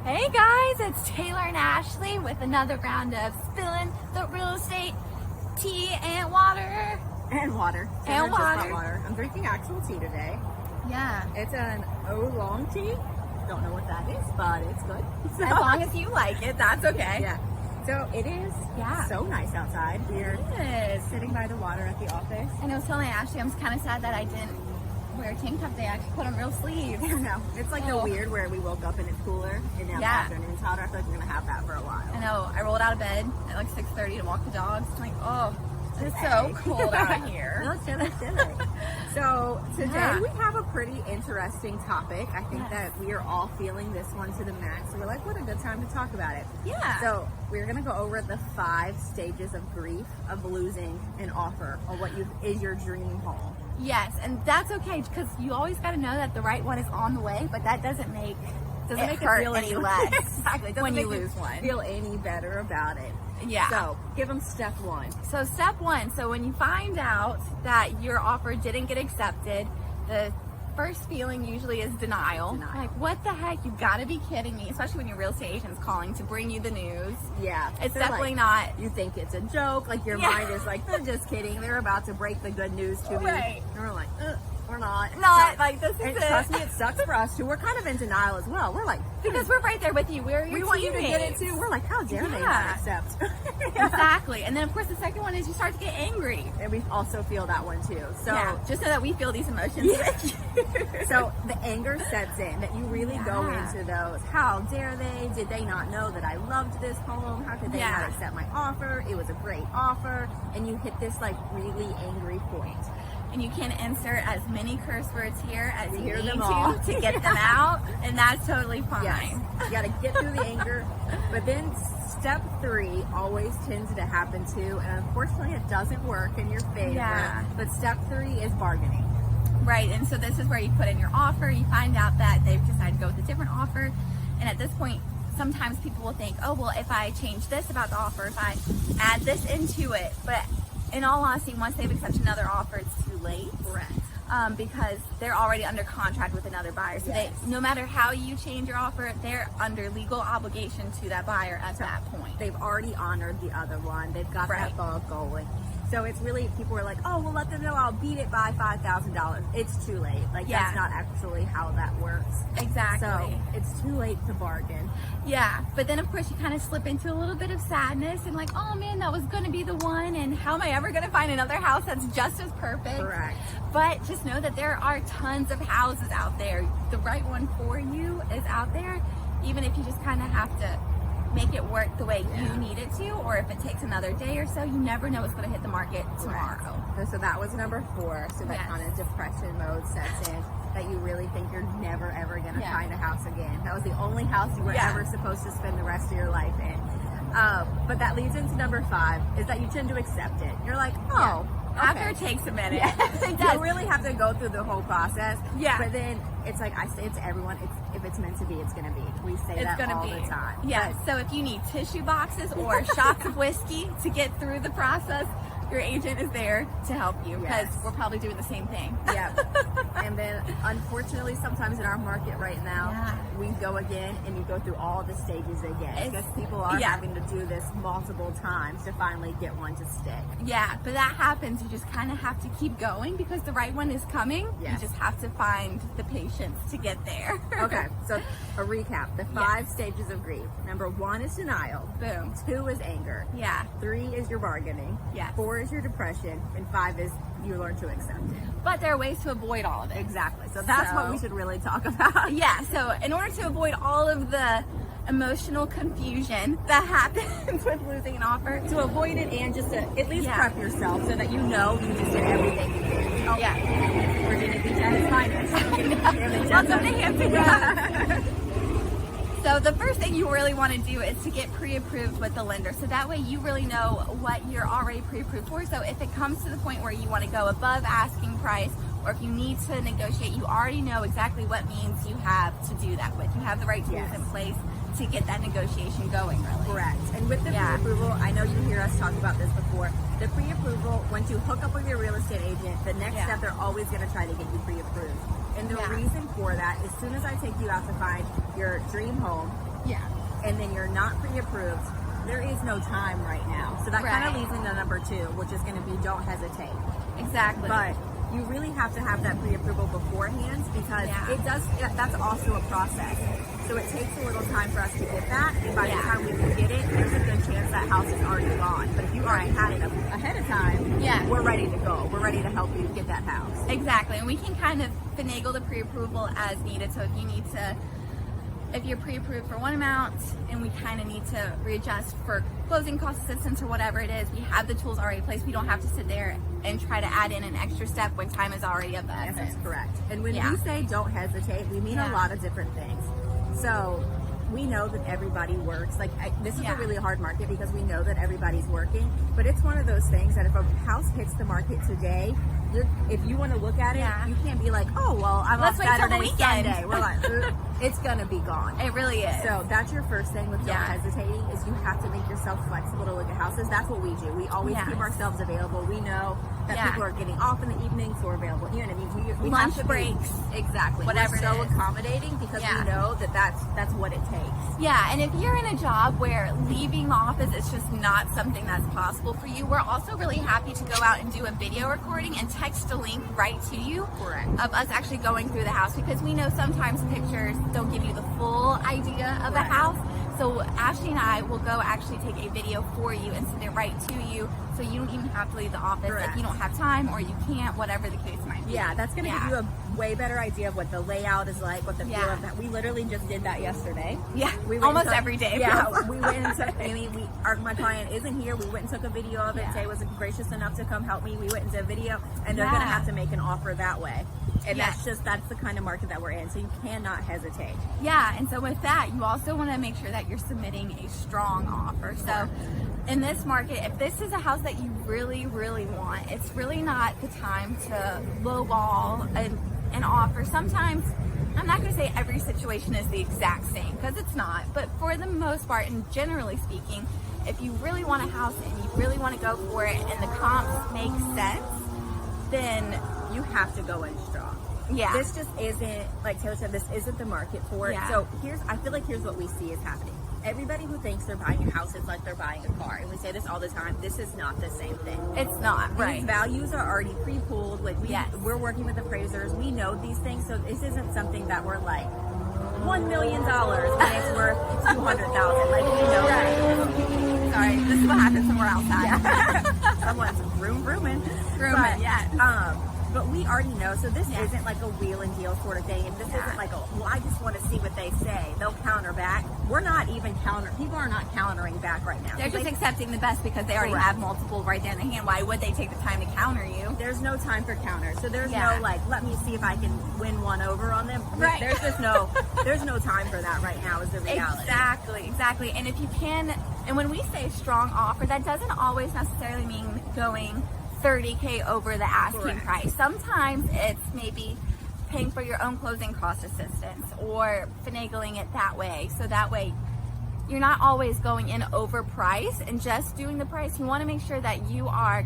Hey guys, it's Taylor and Ashley with another round of spilling the real estate tea and water. And water. And Just water. hot water. I'm drinking actual tea today. Yeah. It's an oolong tea. Don't know what that is, but it's good. As long as you like it, that's okay. Yeah. So it is so nice outside. We're sitting by the water at the office. And I was telling Ashley, I'm kind of sad that I didn't wear a tank top today. I actually put on real sleeves. I know. It's like the weird where we woke up and it's cooler and now the afternoon's hotter. I feel like we're going to have that for a while. I know. I rolled out of bed at like 6:30 to walk the dogs. I'm like, oh, it's so cold out here. No, chilly. So today we have a pretty interesting topic. I think that we are all feeling this one to the max. So we're like, what a good time to talk about it. Yeah. So we're going to go over the 5 stages of grief of losing an offer or what is your dream home. Yes, and that's okay because you always got to know that the right one is on the way, but that doesn't make it feel any less. Exactly. When you lose one. Feel any better about it. Yeah. So give them step 1. So step 1, so when you find out that your offer didn't get accepted, the first feeling usually is denial. Like, what the heck? You've got to be kidding me, especially when your real estate agent's calling to bring you the news. Yeah. It's definitely not. You think it's a joke. Like, your mind is like, they're just kidding. They're about to break the good news to me. Right. And we're like, we're not. Like, this is and it. Trust me, it sucks for us too. We're kind of in denial as well. We're like, because we're right there with you. We want you to get it too. We're like, how dare they not accept? Exactly. And then, of course, the second one is you start to get angry. And we also feel that one too. So just so that we feel these emotions with you. So the anger sets in, that you really go into those. How dare they? Did they not know that I loved this home? How could they not accept my offer? It was a great offer. And you hit this like really angry point. And you can insert as many curse words here as you need to get them out, and that's totally fine. Yes. You got to get through the anger. But then step 3 always tends to happen too, and unfortunately it doesn't work in your favor. Yeah. But step 3 is bargaining. Right, and so this is where you put in your offer. You find out that they've decided to go with a different offer, and at this point, sometimes people will think, oh, well, if I change this about the offer, if I add this into it, but in all honesty, once they've accepted another offer, it's too late. Correct. Because they're already under contract with another buyer. So no matter how you change your offer, they're under legal obligation to that buyer at that point. They've already honored the other one. They've got that ball going. So it's really, people are like, oh, we'll let them know I'll beat it by $5,000. It's too late. Like, that's not actually how that works. Exactly. So it's too late to bargain. Yeah, but then of course you kind of slip into a little bit of sadness and like, oh man, that was going to be the one, and how am I ever going to find another house that's just as perfect? Correct. But just know that there are tons of houses out there. The right one for you is out there, even if you just kind of have to make it work the way you need it to, or if it takes another day or so, you never know what's going to hit the market tomorrow. So that was number 4. So that kind of depression mode sets in, that you really think you're never ever going to find a house again. That was the only house you were ever supposed to spend the rest of your life in. But that leads into number 5, is that you tend to accept it. You're like, oh, after it takes a minute. You really have to go through the whole process. Yeah. But then it's like I say it to everyone, if it's meant to be, it's going to be. We say that all the time. Yeah. So if you need tissue boxes or shots of whiskey to get through the process, your agent is there to help you, because we're probably doing the same thing. Yeah. And then unfortunately, sometimes in our market right now, we go again and you go through all the stages again, because people are having to do this multiple times to finally get one to stick. Yeah, but that happens. You just kind of have to keep going because the right one is coming. You just have to find the patience to get there. Okay, so a recap. The 5 stages of grief. Number 1 is denial. Boom. 2 is anger. 3 is your bargaining. 4 is your depression. And 5 is you learn to accept it. But there are ways to avoid all of it. Exactly. So that's what we should really talk about. Yeah, so in order to avoid all of the emotional confusion that happens with losing an offer, to avoid it and just to at least prep yourself so that you know you just did everything you did. Oh, Virginia Beach at its finest. Welcome to Hampton. So the first thing you really want to do is to get pre-approved with the lender. So that way you really know what you're already pre-approved for. So if it comes to the point where you want to go above asking price, or if you need to negotiate, you already know exactly what means you have to do that with. You have the right tools in place to get that negotiation going, really. Correct. And with the pre-approval, I know you hear us talk about this before, the pre-approval, once you hook up with your real estate agent, the next step, they're always going to try to get you pre-approved. And the reason for that, as soon as I take you out to find your dream home, Yeah. And then you're not pre-approved, there is no time right now. So that kind of leads into number 2, which is going to be don't hesitate. Exactly. But you really have to have that pre-approval beforehand because that's also a process. So it takes a little time for us to get that, and by the time we can get it, there's a good chance that house is already gone. But if you already had it ahead of time, we're ready to go. We're ready to help you get that house. Exactly, and we can kind of finagle the pre-approval as needed. So if you're pre-approved for one amount and we kind of need to readjust for closing cost assistance or whatever it is, we have the tools already placed. We don't have to sit there and try to add in an extra step when time is already of the essence. Yes, that's correct. And when we say don't hesitate, we mean a lot of different things. So we know that everybody works. Like this is a really hard market because we know that everybody's working, but it's one of those things that if a house hits the market today, if you want to look at it, you can't be like, oh, well, I'm off Saturday, Sunday. We're like, it's going to be gone. It really is. So that's your first thing with don't hesitating is you have to make yourself flexible to look at houses. That's what we do. We always keep ourselves available. We know that people are getting off in the evening, so we're available. You know what I mean? We lunch have to breaks. Exactly. Whatever we're so accommodating because we know that that's what it takes. Yeah, and if you're in a job where leaving the office is just not something that's possible for you, we're also really happy to go out and do a video recording and text a link right to you of us actually going through the house, because we know sometimes pictures don't give you the full idea of a house. So Ashley and I will go actually take a video for you and send it right to you, so you don't even have to leave the office if you don't have time or you can't, whatever the case might be. Yeah, that's going to give you a way better idea of what the layout is like, what the feel of that. We literally just did that yesterday. Yeah, almost every day. Yeah, we went and took, my client isn't here. We went and took a video of it. Tay was gracious enough to come help me. We went and did a video, and they're going to have to make an offer that way. And that's the kind of market that we're in, so you cannot hesitate. Yeah, and so with that, you also want to make sure that you're submitting a strong offer. So in this market, if this is a house that you really, really want, it's really not the time to lowball an offer. Sometimes, I'm not going to say every situation is the exact same, because it's not, but for the most part, and generally speaking, if you really want a house and you really want to go for it and the comps make sense, then you have to go in strong. Yeah. This just isn't, like Taylor said, this isn't the market for it. So I feel like here's what we see is happening. Everybody who thinks they're buying a house is like they're buying a car. And we say this all the time. This is not the same thing. It's not, These values are already pre-pooled. Like we're working with appraisers. We know these things. So this isn't something that we're like, $1 million when it's worth $200,000. Like, we know that. Sorry, this is what happens when we're outside. Someone's grooming. But we already know, so this isn't like a wheel and deal sort of thing, and this isn't like I just want to see what they say. They'll counter back. We're not even people are not countering back right now. They're just accepting the best because they already have multiple right there in the hand. Why would they take the time to counter you? There's no time for counter, so there's no like, let me see if I can win one over on them. Right. There's just there's no time for that right now is the reality. Exactly. And if you can, and when we say strong offer, that doesn't always necessarily mean going $30K over the asking price. Sometimes it's maybe paying for your own closing cost assistance or finagling it that way. So that way you're not always going in over price and just doing the price. You want to make sure that you are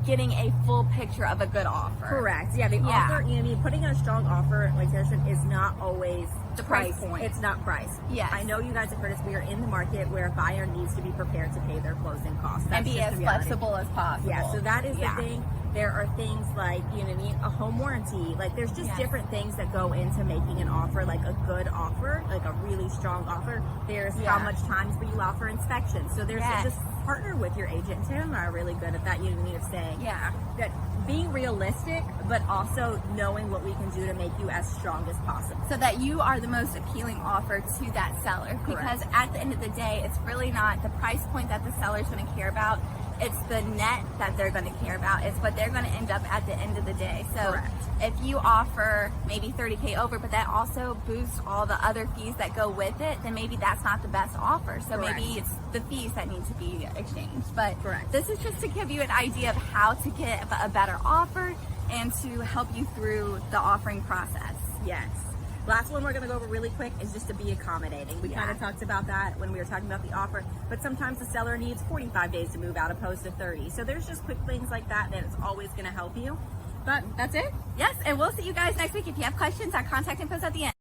getting a full picture of a good offer. Correct. Yeah, the offer, putting in a strong offer, like Sarah said, is not always the price point. It's not price. Yes. I know you guys have heard us. We are in the market where a buyer needs to be prepared to pay their closing costs. That's and be as flexible as possible. Yeah, so that is the thing. There are things like, a home warranty. Like, there's just different things that go into making an offer, like a good offer, like a really strong offer. There's how much time will you allow for inspection. So there's just partner with your agent. Taylor and I are really good at that, of saying that being realistic, but also knowing what we can do to make you as strong as possible. So that you are the most appealing offer to that seller. Because at the end of the day, it's really not the price point that the seller's going to care about. It's the net that they're going to care about. It's what they're going to end up at the end of the day. So if you offer maybe $30K over, but that also boosts all the other fees that go with it, then maybe that's not the best offer. So maybe it's the fees that need to be exchanged. But this is just to give you an idea of how to get a better offer and to help you through the offering process. Yes. Last one we're going to go over really quick is just to be accommodating. We kind of talked about that when we were talking about the offer, but sometimes the seller needs 45 days to move out opposed to 30. So there's just quick things like that it's always going to help you. But that's it. Yes, and we'll see you guys next week. If you have questions, our contact info is at the end.